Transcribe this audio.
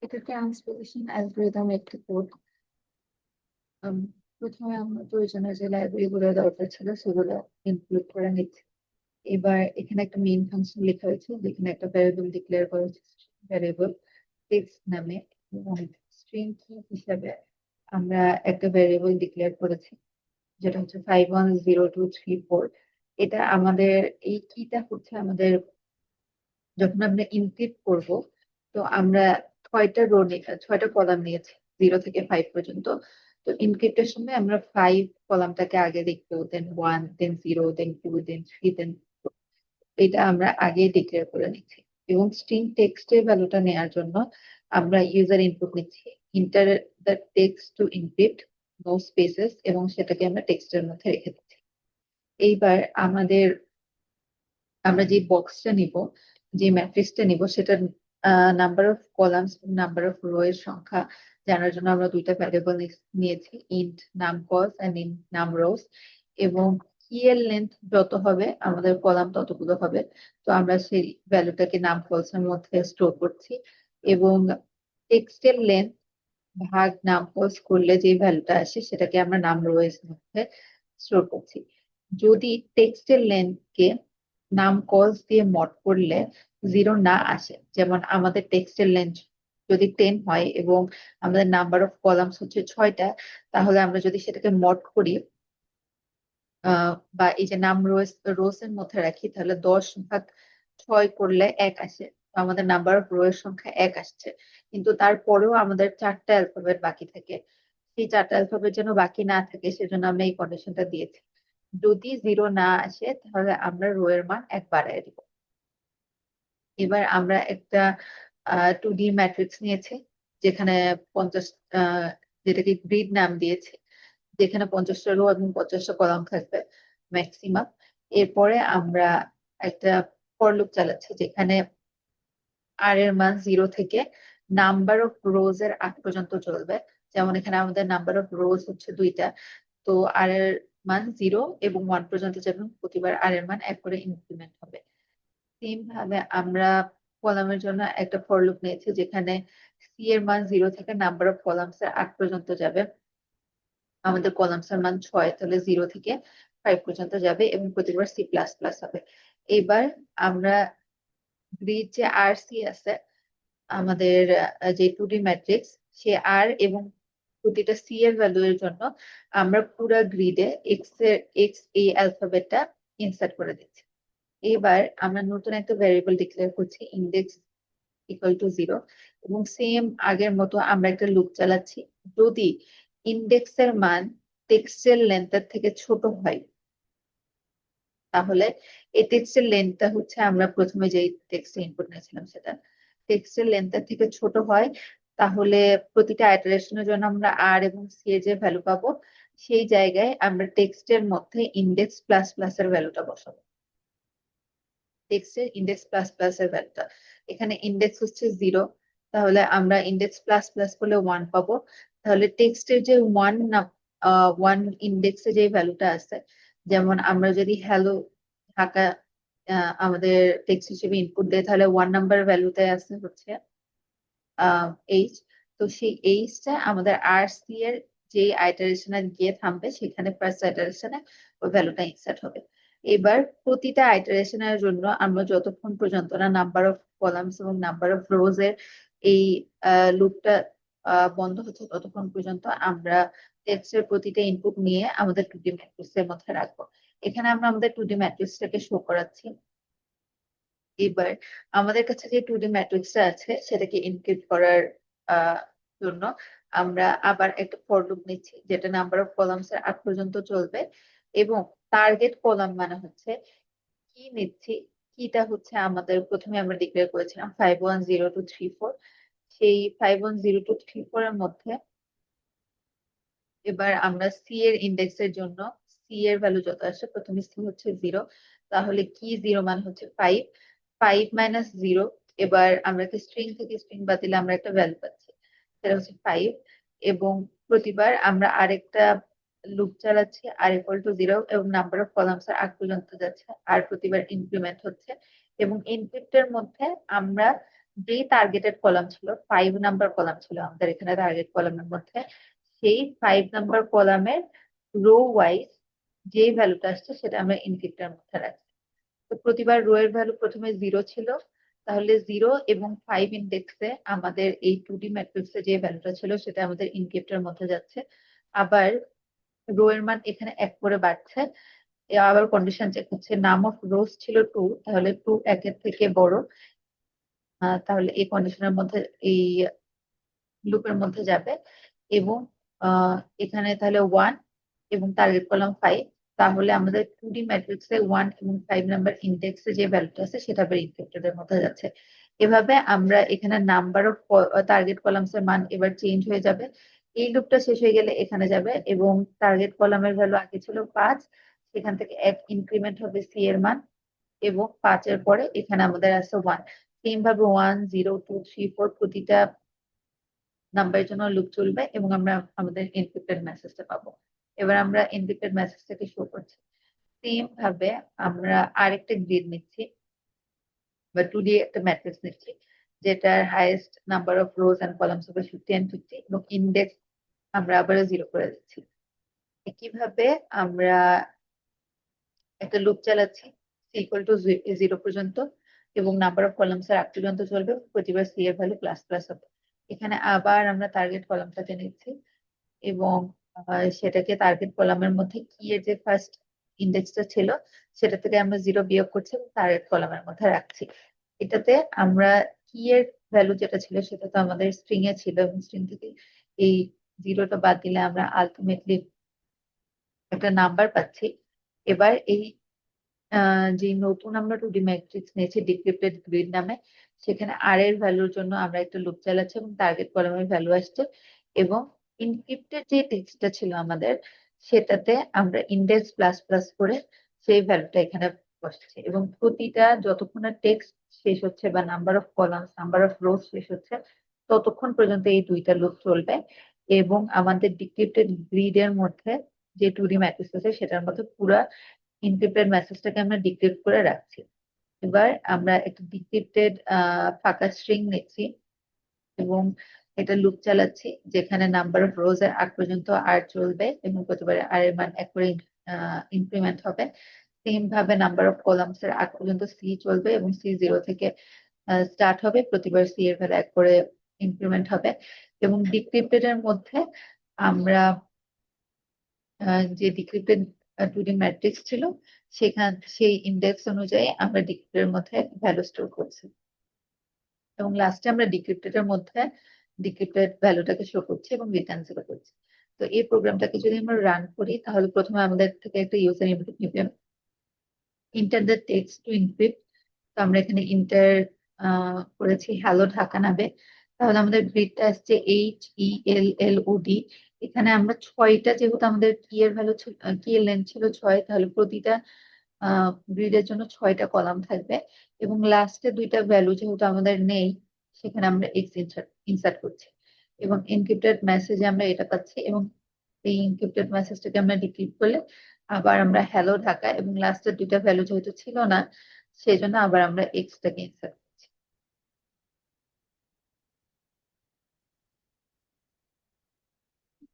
এটা transposition algorithm একটি code. প্রথমে আমার প্রয়োজনীয় যে লাইব্রেরি গুলো দরকার ছিল সেগুলো ইনক্লুড করে নিচ্ছি। এবার এখানে একটা মেইন ফাংশন লেখা হয়েছে যেখানে একটা ভ্যারিয়েবল ডিক্লেয়ার করা হয়েছে ভ্যারিয়েবল টেক্সট নামে, এবং স্ট্রিং কি হিসাবে আমরা একটা ভ্যারিয়েবল ডিক্লেয়ার করেছি যেটা হচ্ছে 510234। এটা আমাদের এই কিটা হচ্ছে আমাদের যখন আমরা ইনক্রিপ্ট করব, তো আমরা ছয়টা কলাম নিয়েছি 0 থেকে 5 পর্যন্ত। তো ইনক্রিপ্টের সময় আমরা 5 কলামটাকে আগে লিখবো, দেন 1, দেন 0, দেন 2, দেন 3, দেন, এটা আমরা আগে ডিক্লেয়ার করে নিচ্ছি। এবং স্ট্রিং টেক্সটের ভ্যালুটা নেওয়ার জন্য আমরা ইউজার ইনপুট নিচ্ছি, enter the text to encrypt, no spaces, এবং সেটাকে আমরা টেক্সটের মধ্যে রেখে দিচ্ছি। এইবার আমরা যে বক্সটা নিব, যে ম্যাট্রিক্সটা নিব, সেটার number of columns, number of rho এর সংখ্যা জানার জন্য আমরা দুইটা ভ্যারিয়েবল নিয়েছি, ইন্ট নাম কলস এন্ড ইন্ট নাম রোস। এবং কি এর লেন্থ যত হবে আমাদের কলাম ততগুলো হবে। তো আমরা সেই ভ্যালুটাকে নাম কলস এর মধ্যে স্টোর করছি। এবং টেক্সটের লেন্থ ভাগ নাম কলস করলে যে ভ্যালুটা আসে সেটাকে আমরা নাম রো এর মধ্যে স্টোর করছি। যদি টেক্সটের লেন্থকে নাম কলস দিয়ে মড করলে 0 না আসে, যেমন আমাদের টেক্সটের লেন্থ যদি 10 হয় এবং আমাদের নাম্বার অফ কলামস হচ্ছে 6টা, তাহলে আমরা যদি সেটাকে মড করি বা এই যে নাম রোস এর মধ্যে রাখি, তাহলে 10 ভাগ 6 করলে 1 আসে। তো আমাদের নাম্বার অফ রো এর সংখ্যা 1 আসছে। কিন্তু তারপরেও আমাদের 4টা অ্যালফাবেট বাকি থাকে। সেই 4টা অ্যালফাবেট যেন বাকি না থাকে সেজন্য আমরা এই কন্ডিশনটা দিয়েছি। যদি 0 না আসে তাহলে আমরা রো এর মান 1 বাড়ায় দিব। এবার আমরা একটা 2D ম্যাট্রিক্স নিয়েছি যেখানে 50, যেটাকে গ্রিড নাম দিয়েছে, যেখানে 50টা রো এবং 50টা কলাম থাকবে ম্যাক্সিমাম। এরপরে আমরা একটা ফর লুপ চালাচ্ছি যেখানে আর এর মান 0 থেকে নাম্বার অফ রোজ এর 8 পর্যন্ত চলবে। যেমন এখানে আমাদের নাম্বার অফ রোজ হচ্ছে 2টা, তো আর এর মান 0 এবং 1 পর্যন্ত যাবে, প্রতিবার আর এর মান 1 করে ইনক্রিমেন্ট হবে। সেম ভাবে আমরা কলামের জন্য একটা ফর লুপ নিয়েছি যেখানে সি এর মান 0 থেকে নাম্বার অফ কলামস এর 8 পর্যন্ত যাবে। আমাদের কলামস এর মান 6, তাহলে 0 থেকে 5 পর্যন্ত যাবে এবং প্রতিবার সি প্লাস প্লাস হবে। এবার আমরা গ্রিড যে আর সি আছে আমাদের, যে 2D ম্যাট্রিক্স, সে আর এবং প্রতিটা সি এর ভ্যালু এর জন্য আমরা পুরো গ্রিডে এক্স এই অ্যালফাবেটটা ইনসার্ট করে দিচ্ছি। এবার আমরা নতুন একটা ভ্যারিয়েবল ডিক্লেয়ার করছি ইন্ডেক্স ইকুয়াল টু 0, এবং সেম আগের মতো আমরা একটা লুপ চালাচ্ছি। যদি ইন্ডেক্সের মান টেক্সটের লেন্থের থেকে ছোট হয়, তাহলে এই টেক্সটের লেন্থটা হচ্ছে আমরা প্রথমে যে টেক্সট ইনপুট নিয়েছিলাম সেটা টেক্সটের লেন্থের থেকে ছোট হয়, তাহলে প্রতিটা আইটারেশনের জন্য আমরা আর এবং সি এর যে ভ্যালু পাবো সেই জায়গায় আমরা টেক্সটের মধ্যে ইন্ডেক্স প্লাস প্লাস এর ভ্যালুটা বসাবো। টেক্সটের ইন্ডেক্স প্লাস প্লাস এর ভ্যালুটা, এখানে ইন্ডেক্স হচ্ছে 0, তাহলে আমরা ইন্ডেক্স প্লাস প্লাস করলে 1 পাবো। তাহলে টেক্সটের যে 1 ইন্ডেক্সে যে ভ্যালুটা আছে, যেমন আমরা যদি হ্যালো ঢাকা আমাদের টেক্সট হিসেবে ইনপুট দেয়, তাহলে 1 নাম্বার ভ্যালুতে আছে হচ্ছে এইচ। তো সেই এইচটা আমাদের আর সি এর যে আইটারেশনে গিয়ে থামবে, সেখানে ফার্স্ট আইটারেশনে ওই ভ্যালুটা ইনসার্ট হবে। এবার প্রতিটা আইটারেশনের জন্য আমরা যতক্ষণ পর্যন্ত না নাম্বার অফ কলামস এবং নাম্বার অফ রোজ এর এই লুপটা বন্ধ হচ্ছে, ততক্ষণ পর্যন্ত আমরা টেক্সটের প্রতিটা ইনপুট নিয়ে আমাদের 2D ম্যাট্রিক্স এর মধ্যে রাখবো। এখানে আমরা আমাদের 2D ম্যাট্রিক্সটাকে শো করাচ্ছি। এবার আমাদের কাছে যে 2D ম্যাট্রিক্সটা আছে সেটাকে এনক্রিপ্ট করার জন্য আমরা আবার একটা ফর লুপ নিচ্ছি যেটা নাম্বার অফ কলামস এর 8 পর্যন্ত চলবে। এবং টার্গেট কলাম মানে হচ্ছে কি নিচ্ছি, কিটা হচ্ছে আমাদের প্রথমে আমরা ডিক্লেয়ার করেছিলাম 510234। সেই 510234 এর মধ্যে এবার আমরা সি এর ইন্ডেক্সের জন্য সি এর ভ্যালু যত আসে, প্রথমে সি হচ্ছে 0, তাহলে কি 0 মানে হচ্ছে 5, 5 মাইনাস 0। এবার আমরা একটা স্ট্রিং থেকে স্ট্রিং বাদ দিলে আমরা একটা ভ্যালু পাচ্ছি, সেটা হচ্ছে 5। এবং প্রতিবার আমরা আরেকটা লুপ চালাচ্ছি আর ইকুয়াল টু 0, এবং নাম্বার অফ কলামস এর 8 পর্যন্ত যাচ্ছে আর প্রতিবার ইনক্রিমেন্ট হচ্ছে। এবং ইনক্রিপ্টের মধ্যে আমরা যে টার্গেটেড কলাম ছিল 5 নাম্বার কলাম ছিল আমাদের এখানে টার্গেট কলামের মধ্যে, সেই 5 নাম্বার কলামের রো ওয়াইজ যে ভ্যালুটা আসছে সেটা আমরা ইনক্রিপ্টের মধ্যে রাখছি। তো প্রতিবার রো এর ভ্যালু প্রথমে 0 ছিল, তাহলে 0 এবং 5 ইন্ডেক্সে আমাদের এই 2D ম্যাট্রিক্সে যে ভ্যালুটা ছিল সেটা আমাদের ইনক্রিপ্টের মধ্যে যাচ্ছে। আবার রো এর মান এখানে 1 করে বাড়ছে। আবার কন্ডিশন চেক হচ্ছে, নাম অফ রোজ ছিল 2, তাহলে 2 1-এর থেকে বড়। তাহলে এই কন্ডিশনের মধ্যে এই লুপের মধ্যে যাবে। এবং এখানে তাহলে 1 এবং টার্গেট কলাম 5, তাহলে আমাদের 2D ম্যাট্রিক্সে 1 এবং 5 নাম্বার ইন্ডেক্সে যে ভ্যালুটা আছে সেটা আবার ইনক্রিপ্টেড এর মধ্যে যাচ্ছে। এভাবে আমরা এখানে নাম্বার অফ টার্গেট কলামস এর মান এবার চেঞ্জ হয়ে যাবে। এই লুপটা শেষ হয়ে গেলে এখানে যাবে এবং টার্গেট কলামের ভ্যালু আগে ছিল 5, সেখান থেকে 1 ইনক্রিমেন্ট হবে সি এর মান, এবং 5 এর পরে এখানে আমাদের আছে 1। সেম ভাবে 1 0 2 3 4 প্রতিটা নাম্বারের জন্য লুপ চলবে এবং আমরা আমাদের এনক্রিপ্টেড মেসেজটা পাবো। এবার আমরা এনক্রিপ্টেড মেসেজটাকে শো করছি। সেম ভাবে আমরা আরেকটা গ্রিড নিচ্ছি বা 2D একটা ম্যাট্রিক্স নিচ্ছি, যেটার highest number of rows and columns হবে 50 and 50 এবং ইন্ডেক্স আমরা আবার 0 করে দিচ্ছি। একইভাবে আমরা একটা লুপ চালাচ্ছি ইকুয়াল টু 0 পর্যন্ত, এবং নাম্বার অফ কলামস এর আগ পর্যন্ত চলবে, প্রতিবার সি এর ভ্যালু প্লাস প্লাস হবে। এখানে আবার আমরা টার্গেট কলামটাতে নিচ্ছি এবং সেটাকে টার্গেট কলামের মধ্যে কি এর যে ফার্স্ট ইন্ডেক্সটা ছিল সেটা থেকে আমরা 0 বিয়োগ করছি এবং টার্গেট কলামের মধ্যে রাখছি। এটাতে আমরা কি এর ভ্যালু যেটা ছিল সেটা তো আমাদের স্ট্রিং এ ছিল, এবং স্ট্রিং থেকে এই 0টা বাদ দিলে আমরা আলটিমেটলি একটা নাম্বার পাচ্ছি। এবার এই যে নতুন আমরা 2D ম্যাট্রিক্স নিয়েছি ডিক্রিপ্টেড গ্রিড নামে, সেখানে আর এর ভ্যালুর জন্য আমরা একটা লুপ চালাচ্ছি এবং টার্গেট কলামের ভ্যালু আসছে, এবং ইনক্রিপ্টেড যে টেক্সটটা ছিল আমাদের সেটাতে আমরা ইন্ডেক্স প্লাস প্লাস করে সেই ভ্যালুটা এখানে বসছে, এবং প্রতিটা যতক্ষণ না টেক্সট শেষ হচ্ছে বা number of columns number of rows শেষ হচ্ছে ততক্ষণ পর্যন্ত এই দুইটা লুপ চলবে, এবং আমাদের ডিক্রিপ্টেড গ্রিড এর মধ্যে যে 2D ম্যাট্রিক্স আছে সেটার মধ্যে পুরা ইনক্রিপ্টেড মেসেজটাকে আমরা ডিক্রিপ্ট করে রাখছি। এবার আমরা একটা ডিক্রিপ্টেড ফাঁকা স্ট্রিং নিচ্ছি এবং এটা লুপ চালাচ্ছি, যেখানে নাম্বার অফ রোজ এর আগ পর্যন্ত আর চলবে এবং প্রতিবারে আর এর মান 1 করে ইনক্রিমেন্ট হবে। সেম ভাবে নাম্বার অফ কলামস এর আগ পর্যন্ত সি চলবে এবং সি 0 থেকে স্টার্ট হবে, প্রতিবার সি এর ভ্যালু 1 করে ইনক্রিমেন্ট হবে। এবং ডিক্রিপ্টেড এর মধ্যে আমরা যে ডিক্রিপ্টেড 2D ম্যাট্রিক্স ছিল সেই ইন্ডেক্স অনুযায়ী আমরা ডিক্রিপ্টের মধ্যে ভ্যালু স্টোর করছি, এবং লাস্টে আমরা ডিক্রিপ্টেড এর মধ্যে ডিক্রিপ্টেড ভ্যালুটাকে শো করছি এবং রিটার্ন 0 করছি। তো এই প্রোগ্রামটাকে যদি আমরা রান করি তাহলে প্রথমে আমাদের থেকে একটা ইউজার ইনপুট নিবে, inter the text two encrypt. তো আমরা এখানে ইন্টার করেছি হ্যালো ঢাকা নামে, তাহলে আমাদের গ্রিডটা আসছে HELLOD। এখানে আমরা 6টা, যেহেতু আমাদের কি এর ভ্যালু কি এর লেন্থ ছিল 6, তাহলে প্রতিটা গ্রিডের জন্য 6টা কলাম থাকবে, এবং লাস্টে 2টা ভ্যালু যেহেতু আমাদের নেই সেখানে আমরা এক্স ইনসার্ট করছি, এবং এনক্রিপ্টেড মেসেজে আমরা এটা পাচ্ছি, এবং এই এনক্রিপ্টেড মেসেজটাকে আমরা ডিক্রিপ্ট করলে আবার আমরা হ্যালো ঢাকা, এবং লাস্টের 2টা ভ্যালু যেহেতু ছিল না সেই জন্য আবার আমরা এক্সটাকে ইনসার্ট